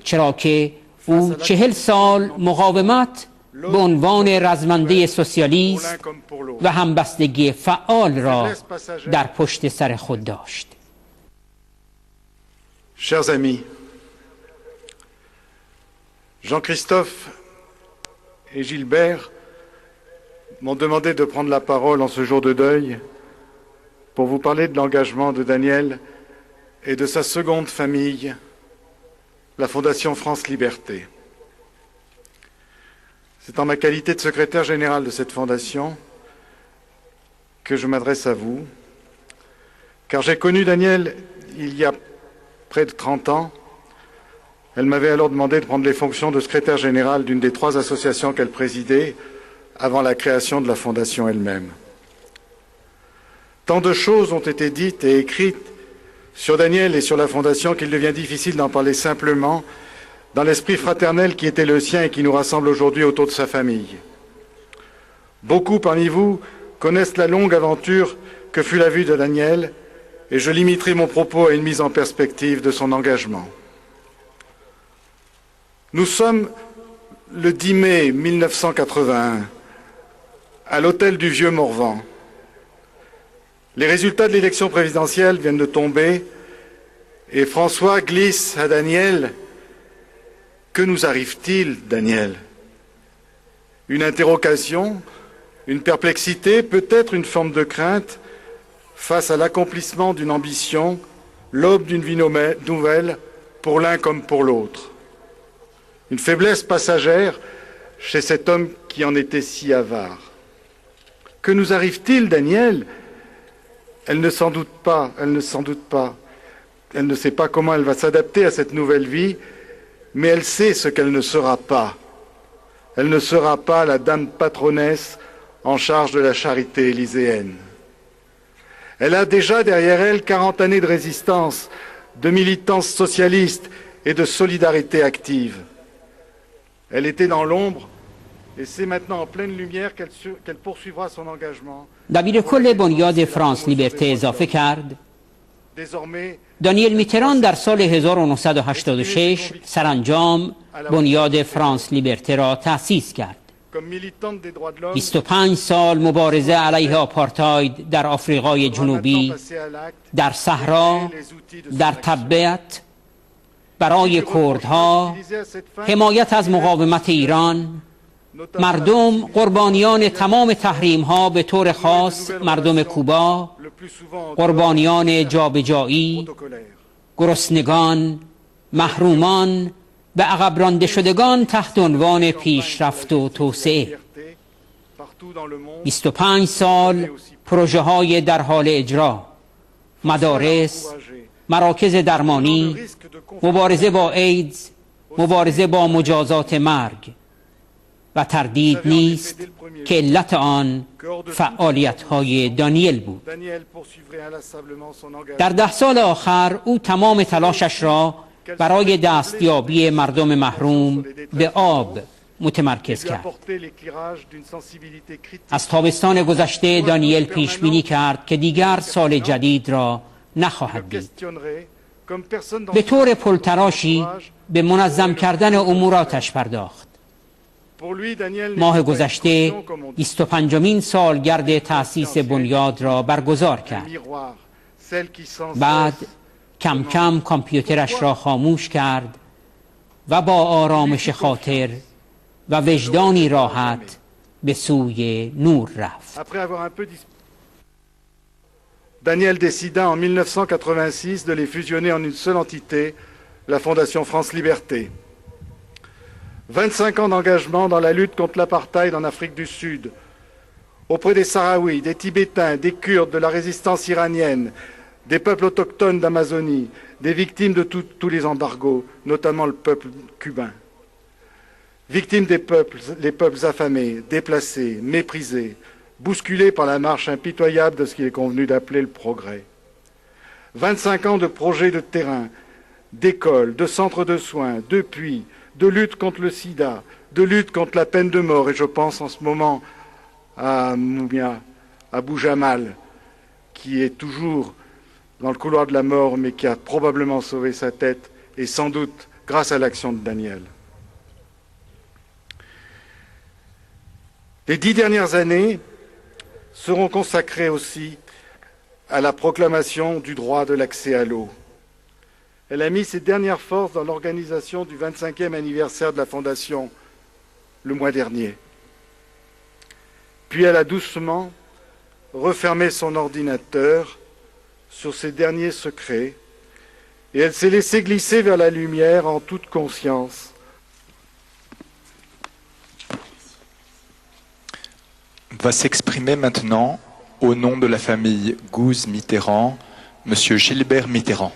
چرا که او 40 سال مقاومت به عنوان رزمنده سوسیالیست و همبستگی فعال را در پشت سر خود داشت. Chers amis, Jean-Christophe et Gilbert m'ont demandé de prendre la parole en ce jour de deuil pour vous parler de l'engagement de Daniel et de sa seconde famille, la Fondation France Liberté. C'est en ma qualité de secrétaire général de cette fondation que je m'adresse à vous, car j'ai connu Daniel il y a près de 30 ans. Elle m'avait alors demandé de prendre les fonctions de secrétaire général d'une des 3 associations qu'elle présidait avant la création de la fondation elle-même. Tant de choses ont été dites et écrites sur Daniel et sur la fondation qu'il devient difficile d'en parler simplement dans l'esprit fraternel qui était le sien et qui nous rassemble aujourd'hui autour de sa famille. Beaucoup parmi vous connaissent la longue aventure que fut la vie de Daniel, et je limiterai mon propos à une mise en perspective de son engagement. Nous sommes le 10 mai 1981 à l'hôtel du Vieux Morvan. Les résultats de l'élection présidentielle viennent de tomber et François glisse à Daniel: « Que nous arrive-t-il, Daniel ?» Une interrogation, une perplexité, peut-être une forme de crainte face à l'accomplissement d'une ambition, l'aube d'une vie nouvelle pour l'un comme pour l'autre. Une faiblesse passagère chez cet homme qui en était si avare. Que nous arrive-t-il, Daniel ? Elle ne s'en doute pas, elle ne sait pas comment elle va s'adapter à cette nouvelle vie, mais elle sait ce qu'elle ne sera pas. Elle ne sera pas la dame patronnesse en charge de la charité élyséenne. Elle a déjà derrière elle 40 années de résistance, de militance socialiste et de solidarité active. Elle était dans l'ombre et c'est maintenant en pleine lumière qu'elle poursuivra son engagement. دبیر کل بنیاد فرانس لیبرته اضافه کرد: دانیل میتران در سال 1986 سرانجام بنیاد فرانس لیبرته را تأسیس کرد. 25 سال مبارزه علیه آپارتاید در آفریقای جنوبی، در صحرا، در تبت، برای کردها، حمایت از مقاومت ایران، مردم قربانیان تمام تحریم ها، به طور خاص مردم کوبا، قربانیان جابجایی، گرسنگان، محرومان و عقب رانده شدگان تحت عنوان پیشرفت و توسعه. 25 سال پروژه های در حال اجرا، مدارس، مراکز درمانی، مبارزه با ایدز، مبارزه با مجازات مرگ، و تردید نیست که علت آن فعالیت‌های دانیل بود. در 10 سال آخر او تمام تلاشش را برای دستیابی مردم محروم به آب متمرکز کرد. از تابستان گذشته دانیل پیش بینی کرد که دیگر سال جدید را نخواهد دید. به طور پلتراشی به منظم کردن اموراتش پرداخت. ماه گذشته 25مین سالگرد تأسیس بنیاد را برگزار کرد. بعد کم کم کامپیوترش را خاموش کرد و با آرامش خاطر و وجدانی راحت به سوی نور رفت. Daniel décida en 1986 de les fusionner en une seule entité, la Fondation France Liberté. 25 ans d'engagement dans la lutte contre l'apartheid en Afrique du Sud, auprès des Sahraouis, des Tibétains, des Kurdes, de la résistance iranienne, des peuples autochtones d'Amazonie, des victimes de tous les embargos, notamment le peuple cubain. Victimes des peuples, les peuples affamés, déplacés, méprisés, bousculés par la marche impitoyable de ce qu'il est convenu d'appeler le progrès. 25 ans de projets de terrain, d'écoles, de centres de soins, de puits, de lutte contre le sida, de lutte contre la peine de mort, et je pense en ce moment à Moumia, à Boujamal, qui est toujours dans le couloir de la mort, mais qui a probablement sauvé sa tête, et sans doute grâce à l'action de Daniel. Les 10 dernières années seront consacrées aussi à la proclamation du droit de l'accès à l'eau. Elle a mis ses dernières forces dans l'organisation du 25e anniversaire de la Fondation le mois dernier. Puis elle a doucement refermé son ordinateur sur ses derniers secrets et elle s'est laissée glisser vers la lumière en toute conscience. Va s'exprimer maintenant, au nom de la famille Gouze-Mitterrand, Monsieur Gilbert Mitterrand.